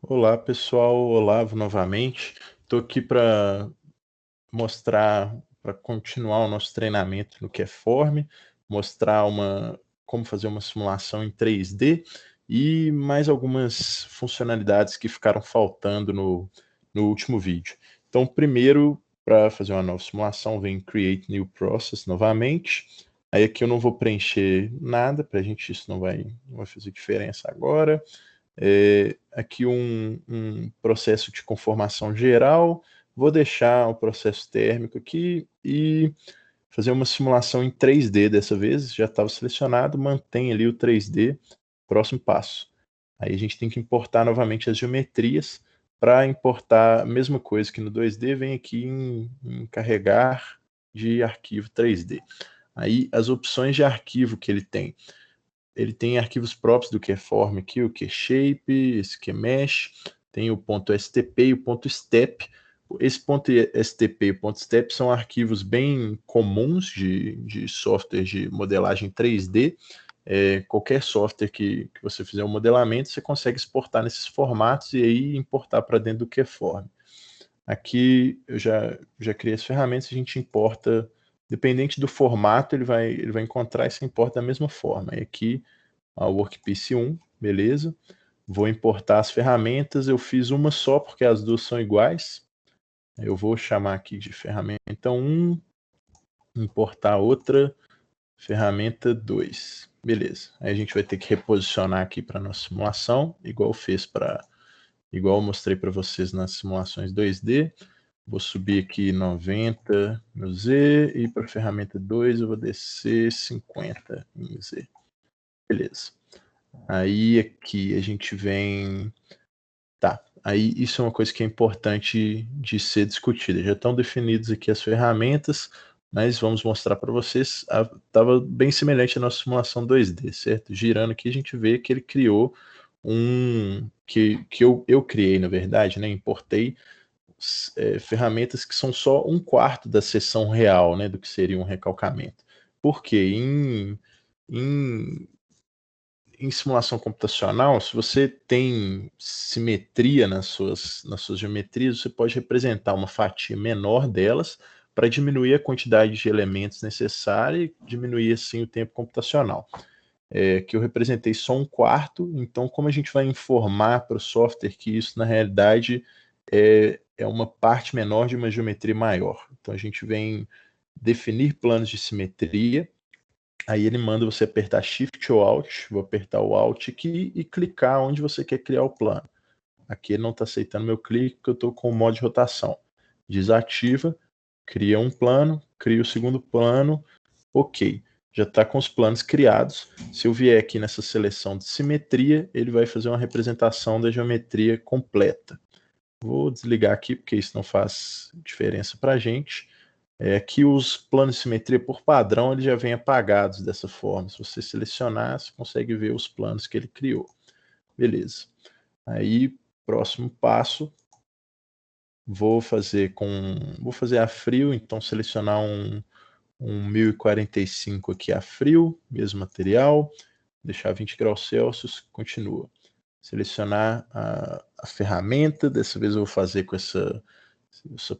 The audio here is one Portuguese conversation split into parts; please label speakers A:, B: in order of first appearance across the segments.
A: Olá pessoal, Olavo novamente. Estou aqui para continuar o nosso treinamento no QForm, mostrar como fazer uma simulação em 3D e mais algumas funcionalidades que ficaram faltando no último vídeo. Então, primeiro, para fazer uma nova simulação, vem Create New Process novamente. Aí aqui eu não vou preencher nada, para a gente isso não vai fazer diferença agora. Aqui um processo de conformação geral, vou deixar o processo térmico aqui e fazer uma simulação em 3D dessa vez, já estava selecionado, mantém ali o 3D, próximo passo. Aí a gente tem que importar novamente as geometrias, para importar a mesma coisa que no 2D, vem aqui em carregar de arquivo 3D. Aí as opções de arquivo que ele tem arquivos próprios do QForm aqui, o QShape, esse QMesh, tem o .stp e o .step. Esse .stp e o .step são arquivos bem comuns de software de modelagem 3D. Qualquer software que você fizer um modelamento, você consegue exportar nesses formatos e aí importar para dentro do QForm. Aqui eu já criei as ferramentas, a gente importa, dependente do formato, ele vai encontrar e se importa da mesma forma. E aqui a Workpiece 1, beleza. Vou importar as ferramentas, eu fiz uma só porque as duas são iguais. Eu vou chamar aqui de ferramenta 1, importar outra, ferramenta 2. Beleza. Aí a gente vai ter que reposicionar aqui para nossa simulação, igual eu mostrei para vocês nas simulações 2D. Vou subir aqui 90 no Z e para a ferramenta 2 eu vou descer 50 em Z. Beleza. Aí aqui a gente vem. Tá, aí isso é uma coisa que é importante de ser discutida. Já estão definidas aqui as ferramentas, mas vamos mostrar para vocês. Estava bem semelhante à nossa simulação 2D, certo? Girando aqui a gente vê que ele criou que eu criei, na verdade, né? Importei ferramentas que são só um quarto da seção real, né? Do que seria um recalcamento. Por quê? Em em simulação computacional, se você tem simetria nas suas geometrias, você pode representar uma fatia menor delas para diminuir a quantidade de elementos necessária e diminuir assim o tempo computacional. Que eu representei só um quarto, então como a gente vai informar para o software que isso na realidade é uma parte menor de uma geometria maior. Então a gente vem definir planos de simetria. Aí ele manda você apertar Shift ou Alt, vou apertar o Alt aqui e clicar onde você quer criar o plano. Aqui ele não está aceitando meu clique, porque eu estou com o modo de rotação. Desativa, cria um plano, cria o segundo plano, ok. Já está com os planos criados. Se eu vier aqui nessa seleção de simetria, ele vai fazer uma representação da geometria completa. Vou desligar aqui, porque isso não faz diferença para a gente. Que os planos de simetria por padrão eles já vêm apagados dessa forma. Se você selecionar, você consegue ver os planos que ele criou. Beleza. Aí, próximo passo, vou fazer a frio, então selecionar um 1045 aqui a frio, mesmo material, deixar 20 graus Celsius, continua. Selecionar a ferramenta, dessa vez eu vou fazer com essa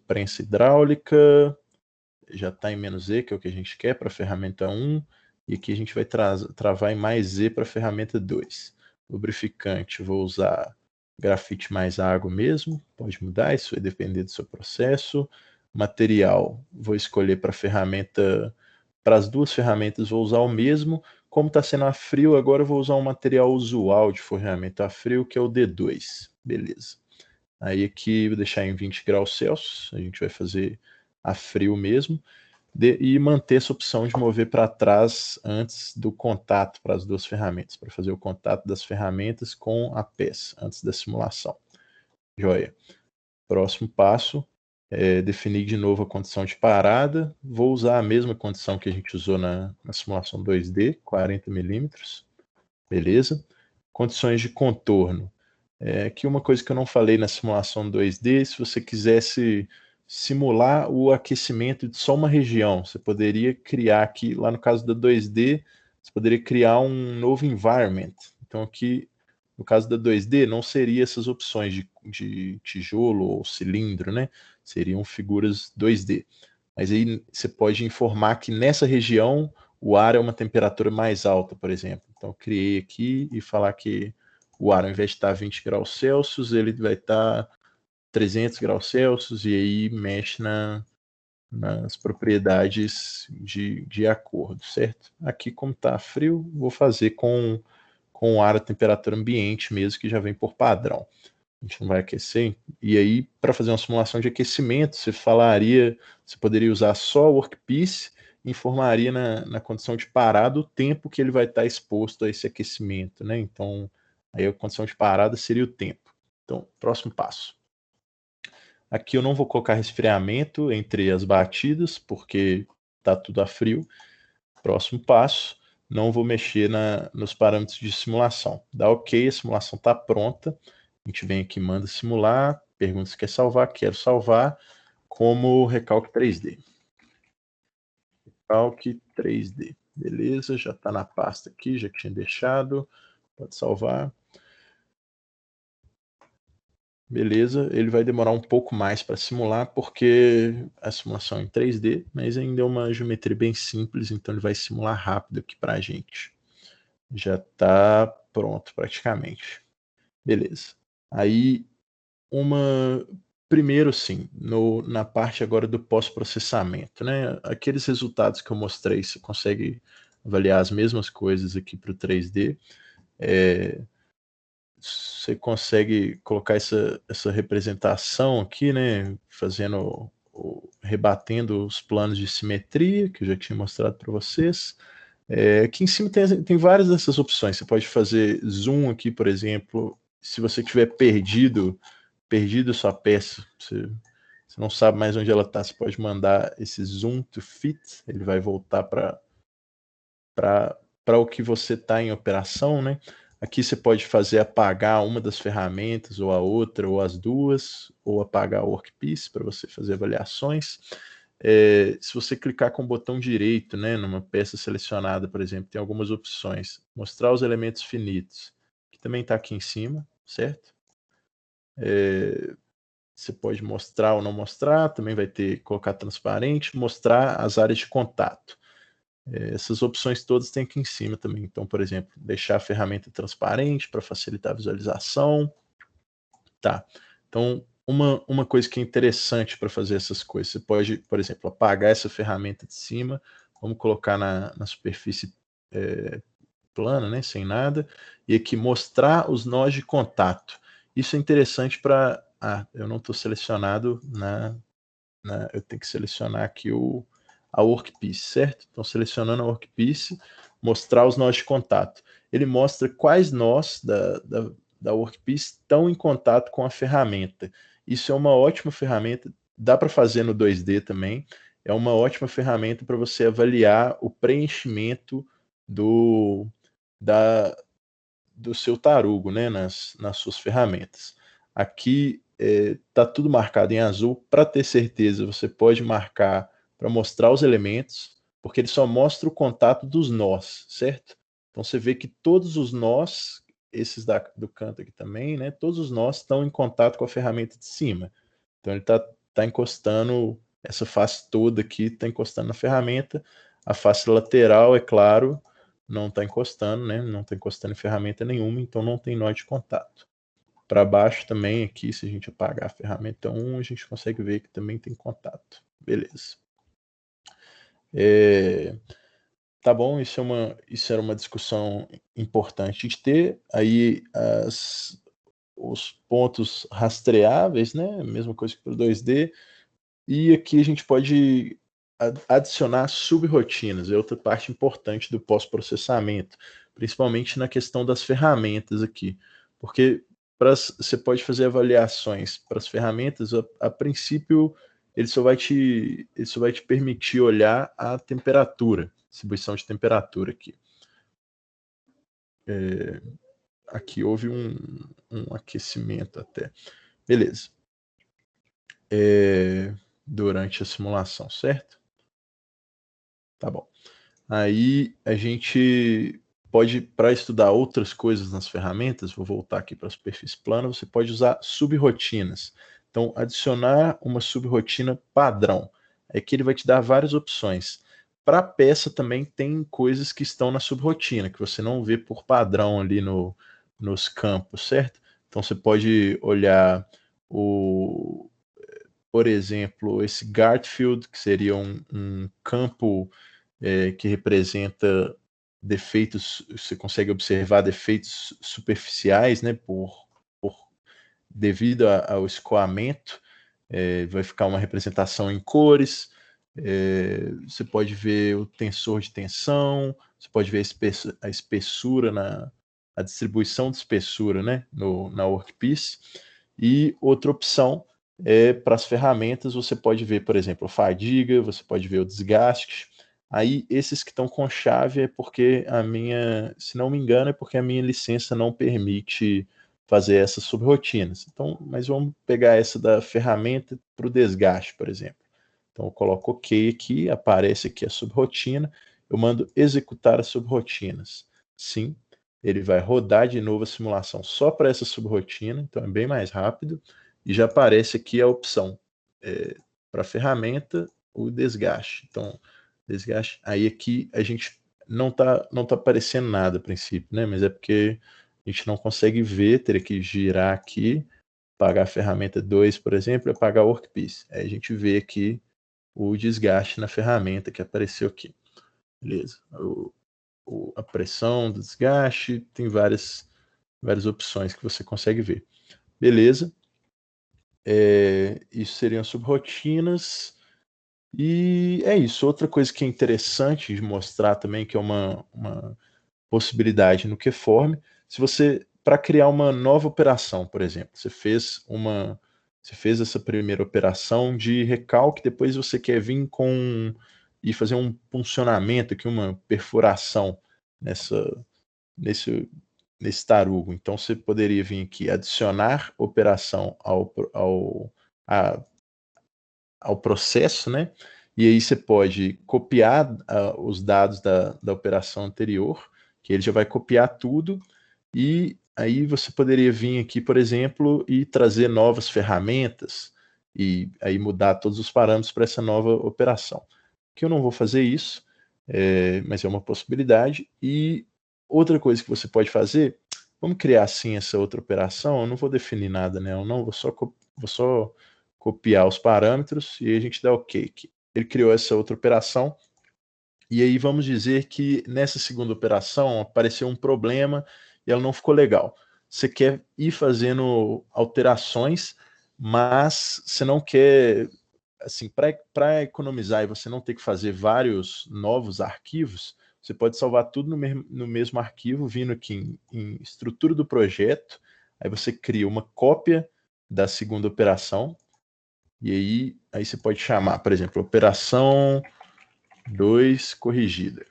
A: prensa hidráulica, já está em "-E", que é o que a gente quer para a ferramenta 1, e aqui a gente vai travar em "+E" para a ferramenta 2. Lubrificante, vou usar grafite mais água mesmo, pode mudar, isso vai depender do seu processo. Material, vou escolher para as duas ferramentas vou usar o mesmo. Como está sendo a frio, agora eu vou usar um material usual de ferramenta a frio, que é o D2. Beleza. Aí aqui vou deixar em 20 graus Celsius, a gente vai fazer a frio mesmo, e manter essa opção de mover para trás antes do contato para as duas ferramentas, para fazer o contato das ferramentas com a peça, antes da simulação. Joia. Próximo passo é definir de novo a condição de parada. Vou usar a mesma condição que a gente usou na simulação 2D, 40 milímetros. Beleza. Condições de contorno. Aqui uma coisa que eu não falei na simulação 2D, se você quisesse simular o aquecimento de só uma região, você poderia criar aqui, lá no caso da 2D, você poderia criar um novo environment. Então aqui No caso da 2D, não seria essas opções de tijolo ou cilindro, né? Seriam figuras 2D. Mas aí você pode informar que nessa região o ar é uma temperatura mais alta, por exemplo. Então, eu criei aqui e falar que o ar, ao invés de estar 20 graus Celsius, ele vai estar 300 graus Celsius, e aí mexe nas propriedades de acordo, certo? Aqui, como está frio, vou fazer com o ar a temperatura ambiente mesmo, que já vem por padrão. A gente não vai aquecer. E aí, para fazer uma simulação de aquecimento, você poderia usar só o workpiece e informaria na condição de parada o tempo que ele vai estar exposto a esse aquecimento, né? Então, aí a condição de parada seria o tempo. Então, próximo passo. Aqui eu não vou colocar resfriamento entre as batidas, porque está tudo a frio. Próximo passo, não vou mexer nos parâmetros de simulação. Dá OK, a simulação está pronta. A gente vem aqui, manda simular, pergunta se quer salvar, quero salvar, como recalque 3D. Recalque 3D. Beleza, já está na pasta aqui, já tinha deixado. Pode salvar. Beleza, ele vai demorar um pouco mais para simular, porque a simulação é em 3D, mas ainda é uma geometria bem simples, então ele vai simular rápido aqui para a gente. Já está pronto praticamente. Beleza. Aí, primeiro sim, na parte agora do pós-processamento, né? Aqueles resultados que eu mostrei, você consegue avaliar as mesmas coisas aqui para o 3D. Você consegue colocar essa representação aqui, né? Rebatendo os planos de simetria, que eu já tinha mostrado para vocês. Aqui em cima tem várias dessas opções. Você pode fazer zoom aqui, por exemplo. Se você tiver perdido sua peça, você não sabe mais onde ela está, você pode mandar esse zoom to fit, ele vai voltar para o que você está em operação, né? Aqui você pode fazer apagar uma das ferramentas, ou a outra, ou as duas, ou apagar o workpiece para você fazer avaliações. Se você clicar com o botão direito, né, numa peça selecionada, por exemplo, tem algumas opções. Mostrar os elementos finitos, que também está aqui em cima, certo? Você pode mostrar ou não mostrar, também vai ter colocar transparente, mostrar as áreas de contato. Essas opções todas tem aqui em cima também. Então, por exemplo, deixar a ferramenta transparente para facilitar a visualização. Tá. Então, uma coisa que é interessante para fazer essas coisas, você pode, por exemplo, apagar essa ferramenta de cima, vamos colocar na superfície plana, né, sem nada, e aqui mostrar os nós de contato. Isso é interessante para... eu não estou selecionado eu tenho que selecionar aqui a workpiece, certo? Então, selecionando a workpiece, mostrar os nós de contato. Ele mostra quais nós da workpiece estão em contato com a ferramenta. Isso é uma ótima ferramenta, dá para fazer no 2D também, é uma ótima ferramenta para você avaliar o preenchimento do seu tarugo, né, nas suas ferramentas. Aqui está tudo marcado em azul. Para ter certeza, você pode marcar para mostrar os elementos, porque ele só mostra o contato dos nós, certo? Então você vê que todos os nós, esses do canto aqui também, né, todos os nós estão em contato com a ferramenta de cima. Então ele está encostando, essa face toda aqui está encostando na ferramenta. A face lateral, é claro, não está encostando, né? Não está encostando em ferramenta nenhuma, então não tem nó de contato. Para baixo também, aqui, se a gente apagar a ferramenta 1, a gente consegue ver que também tem contato. Beleza. Tá bom, isso era uma discussão importante de ter. Aí os pontos rastreáveis, né? Mesma coisa que para o 2D. E aqui a gente pode adicionar subrotinas, é outra parte importante do pós-processamento, principalmente na questão das ferramentas aqui, porque você pode fazer avaliações para as ferramentas, a princípio ele só vai te permitir olhar a temperatura, distribuição de temperatura aqui. Aqui houve um aquecimento até. Beleza. Durante a simulação, certo? Tá bom. Aí a gente pode, para estudar outras coisas nas ferramentas, vou voltar aqui para a superfície plana, você pode usar subrrotinas. Então, adicionar uma subrrotina padrão. Aqui ele vai te dar várias opções. Para a peça também tem coisas que estão na subrrotina, que você não vê por padrão ali nos campos, certo? Então você pode olhar por exemplo, esse Garfield, que seria um campo que representa defeitos, você consegue observar defeitos superficiais, né, devido ao escoamento, vai ficar uma representação em cores, você pode ver o tensor de tensão, você pode ver a espessura, a distribuição de espessura, né, na workpiece, e outra opção para as ferramentas, você pode ver, por exemplo, a fadiga, você pode ver o desgaste. Aí, esses que estão com chave é porque se não me engano, é porque a minha licença não permite fazer essas subrrotinas. Então, mas vamos pegar essa da ferramenta para o desgaste, por exemplo. Então, eu coloco OK aqui, aparece aqui a subrrotina, eu mando executar as subrrotinas. Sim, ele vai rodar de novo a simulação só para essa subrrotina, então é bem mais rápido, e já aparece aqui a opção para a ferramenta, o desgaste. Então, desgaste, aí aqui a gente não tá aparecendo nada a princípio, né? Mas é porque a gente não consegue ver, teria que girar aqui, pagar a ferramenta 2, por exemplo, e apagar o workpiece. Aí a gente vê aqui o desgaste na ferramenta que apareceu aqui. Beleza? A pressão do desgaste, tem várias opções que você consegue ver. Beleza? Isso seriam subrrotinas. E é isso. Outra coisa que é interessante de mostrar também, que é uma possibilidade no Keyform, se você, para criar uma nova operação, por exemplo, você fez essa primeira operação de recalque, depois você quer vir e fazer um funcionamento aqui, uma perfuração nesse, nesse tarugo. Então você poderia vir aqui adicionar operação ao processo, né? E aí você pode copiar os dados da operação anterior, que ele já vai copiar tudo, e aí você poderia vir aqui, por exemplo, e trazer novas ferramentas, e aí mudar todos os parâmetros para essa nova operação. Que eu não vou fazer isso, mas é uma possibilidade. E outra coisa que você pode fazer, vamos criar assim essa outra operação, eu não vou definir nada nela, não, vou só copiar os parâmetros e a gente dá OK. Ele criou essa outra operação, e aí vamos dizer que nessa segunda operação apareceu um problema e ela não ficou legal. Você quer ir fazendo alterações, mas você não quer, assim, para economizar e você não ter que fazer vários novos arquivos, você pode salvar tudo no mesmo arquivo, vindo aqui em estrutura do projeto, aí você cria uma cópia da segunda operação, e aí você pode chamar, por exemplo, operação 2 corrigida.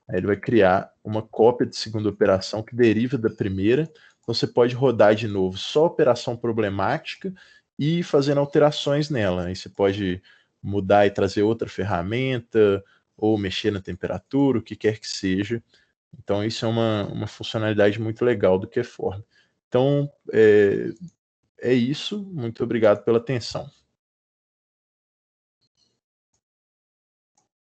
A: Aí ele vai criar uma cópia de segunda operação que deriva da primeira. Então você pode rodar de novo só a operação problemática e fazendo alterações nela. Aí você pode mudar e trazer outra ferramenta, ou mexer na temperatura, o que quer que seja. Então isso é uma funcionalidade muito legal do Keyform. Então é isso. Muito obrigado pela atenção.